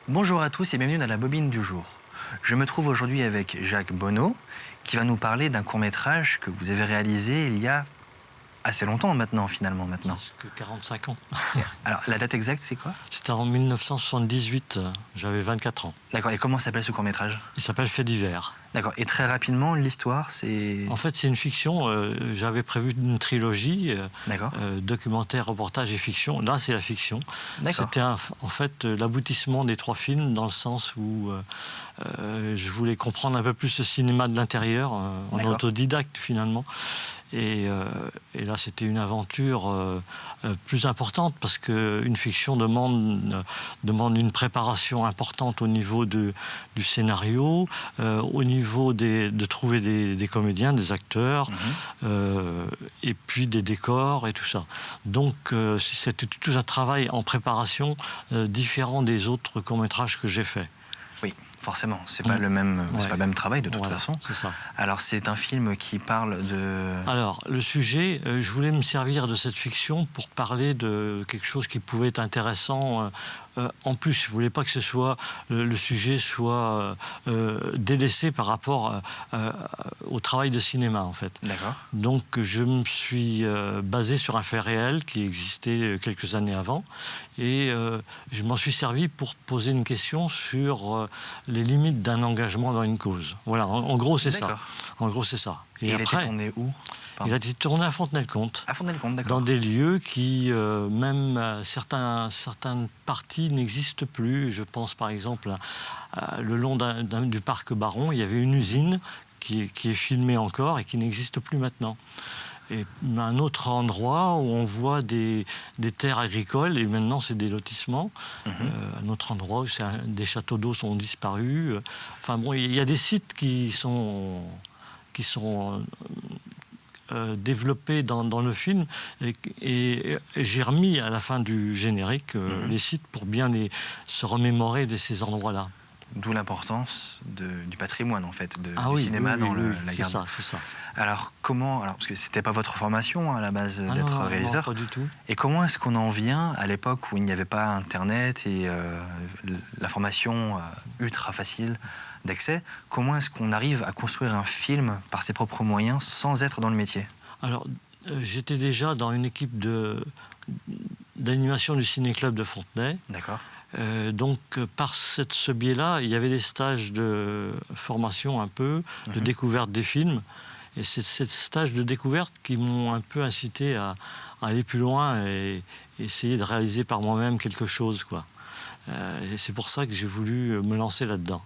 Bonjour à tous et bienvenue dans la bobine du jour. Je me trouve aujourd'hui avec Jacques Bonneau qui va nous parler d'un court-métrage que vous avez réalisé il y a assez longtemps maintenant. Presque 45 ans. Alors la date exacte c'est quoi? C'était en 1978, j'avais 24 ans. D'accord, et comment s'appelle ce court-métrage? Il s'appelle Fait divers. D'accord, et très rapidement l'histoire c'est... En fait, c'est une fiction. J'avais prévu une trilogie, D'accord. documentaire, reportage et fiction. Là, c'est la fiction. D'accord. C'était en fait l'aboutissement des 3 films, dans le sens où je voulais comprendre un peu plus le cinéma de l'intérieur, en autodidacte finalement. Et là, c'était une aventure plus importante, parce qu'une fiction demande une préparation importante au niveau du scénario, au niveau de trouver des comédiens, des acteurs, et puis des décors et tout ça. Donc, c'était tout un travail en préparation différent des autres courts-métrages que j'ai faits. Oui, forcément, c'est pas le même, c'est pas le même travail de toute façon. C'est ça. Alors c'est un film qui parle de... Alors le sujet, je voulais me servir de cette fiction pour parler de quelque chose qui pouvait être intéressant. En plus, je voulais pas que le sujet soit délaissé par rapport au travail de cinéma, en fait. D'accord. Donc je me suis basé sur un fait réel qui existait quelques années avant, et je m'en suis servi pour poser une question sur les limites d'un engagement dans une cause. Voilà, en gros c'est ça. En gros c'est ça. Et après, il a été tourné où? Il a été tourné à Fontenay-le-Comte. À Fontenay-le-Comte, d'accord. Dans des lieux qui, même certaines parties n'existent plus. Je pense par exemple le long du parc Baron, il y avait une usine qui est filmée encore et qui n'existe plus maintenant. Et un autre endroit où on voit des terres agricoles, et maintenant c'est des lotissements. Un autre endroit où des châteaux d'eau sont disparus. Enfin bon, il y a des sites qui sont développés dans le film, et j'ai remis à la fin du générique les sites pour bien se remémorer de ces endroits-là. D'où l'importance du patrimoine, en fait, du cinéma dans la garde. C'est ça. Alors, parce que c'était pas votre formation à la base d'être réalisateur. Non, pas du tout. Et comment est-ce qu'on en vient à l'époque où il n'y avait pas Internet et l'information ultra facile d'accès? Comment est-ce qu'on arrive à construire un film par ses propres moyens sans être dans le métier? Alors, j'étais déjà dans une équipe d'animation du Ciné-Club de Fontenay. D'accord. Donc, par ce biais-là, il y avait des stages de formation un peu, de découverte des films. Et c'est ces stages de découverte qui m'ont un peu incité à aller plus loin et essayer de réaliser par moi-même quelque chose, quoi. Et c'est pour ça que j'ai voulu me lancer là-dedans.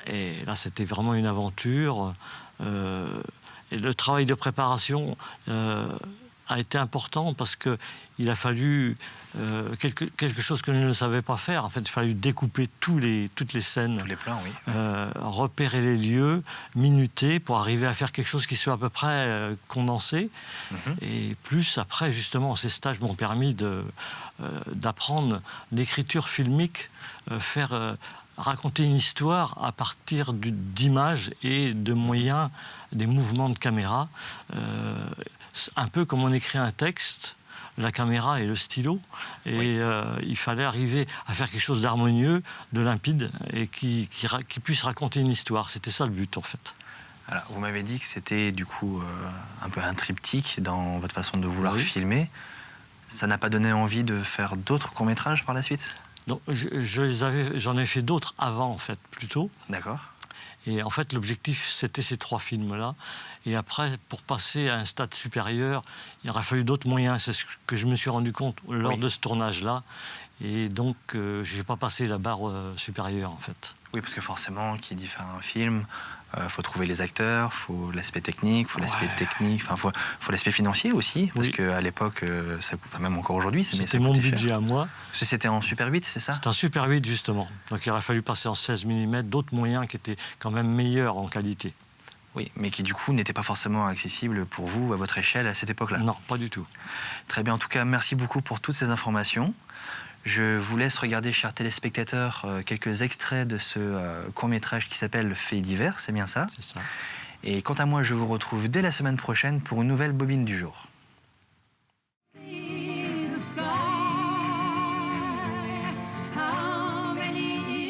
Et là, c'était vraiment une aventure. Et le travail de préparation a été important, parce qu'il a fallu quelque chose que je ne savais pas faire. En fait, il a fallu découper toutes les scènes. Tous les plans, oui. Repérer les lieux, minuter, pour arriver à faire quelque chose qui soit à peu près condensé. Et plus, après, justement, ces stages m'ont permis d'apprendre l'écriture filmique, raconter une histoire à partir d'images et de moyens, des mouvements de caméra. Un peu comme on écrit un texte, la caméra et le stylo. Et il fallait arriver à faire quelque chose d'harmonieux, de limpide, et qui puisse raconter une histoire. C'était ça le but, en fait. Alors, vous m'avez dit que c'était du coup un peu un triptyque dans votre façon de vouloir filmer. Ça n'a pas donné envie de faire d'autres courts-métrages par la suite? Donc, j'en ai fait d'autres avant, en fait, plutôt. D'accord. Et en fait, l'objectif, c'était ces 3 films-là. Et après, pour passer à un stade supérieur, il aurait fallu d'autres moyens. C'est ce que je me suis rendu compte lors de ce tournage-là. Et donc, je n'ai pas passé la barre supérieure, en fait. Oui, parce que forcément, qui dit faire un film, faut trouver les acteurs, faut l'aspect technique, faut l'aspect faut l'aspect financier aussi, parce qu'à l'époque, même encore aujourd'hui, c'était mon budget à moi. Parce que c'était en Super 8, c'est ça? C'était en Super 8, justement. Donc il aurait fallu passer en 16 mm, d'autres moyens qui étaient quand même meilleurs en qualité. Oui, mais qui du coup n'étaient pas forcément accessibles pour vous, à votre échelle, à cette époque-là. Non, pas du tout. Très bien, en tout cas, merci beaucoup pour toutes ces informations. Je vous laisse regarder, chers téléspectateurs, quelques extraits de ce court-métrage qui s'appelle Fait divers, c'est bien ça? C'est ça. Et quant à moi, je vous retrouve dès la semaine prochaine pour une nouvelle bobine du jour. How many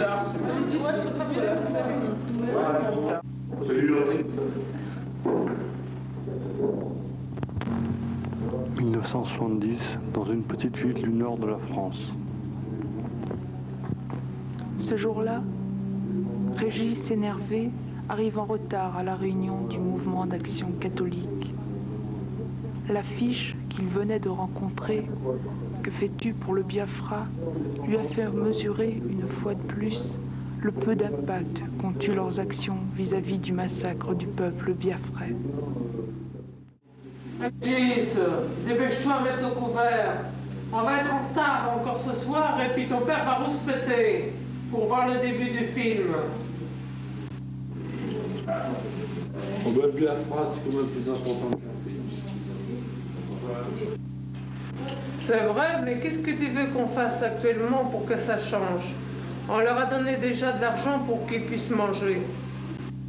« 1970, dans une petite ville du nord de la France. Ce jour-là, Régis, énervé, arrive en retard à la réunion du mouvement d'action catholique. L'affiche qu'il venait de rencontrer, « Que fais-tu pour le Biafra ?», lui a fait mesurer une fois de plus le peu d'impact qu'ont eu leurs actions vis-à-vis du massacre du peuple biafrais. Régis, dépêche-toi à mettre le couvert. On va être en retard encore ce soir et puis ton père va rouspéter pour voir le début du film. Le Biafra, c'est quand même plus important qu'un film. C'est vrai, mais qu'est-ce que tu veux qu'on fasse actuellement pour que ça change? On leur a donné déjà de l'argent pour qu'ils puissent manger.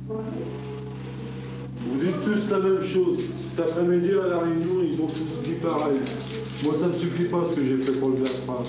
Vous dites tous la même chose. Cet après-midi à la réunion, ils ont tous dit pareil. Moi, ça ne suffit pas ce que j'ai fait pour le Biafra.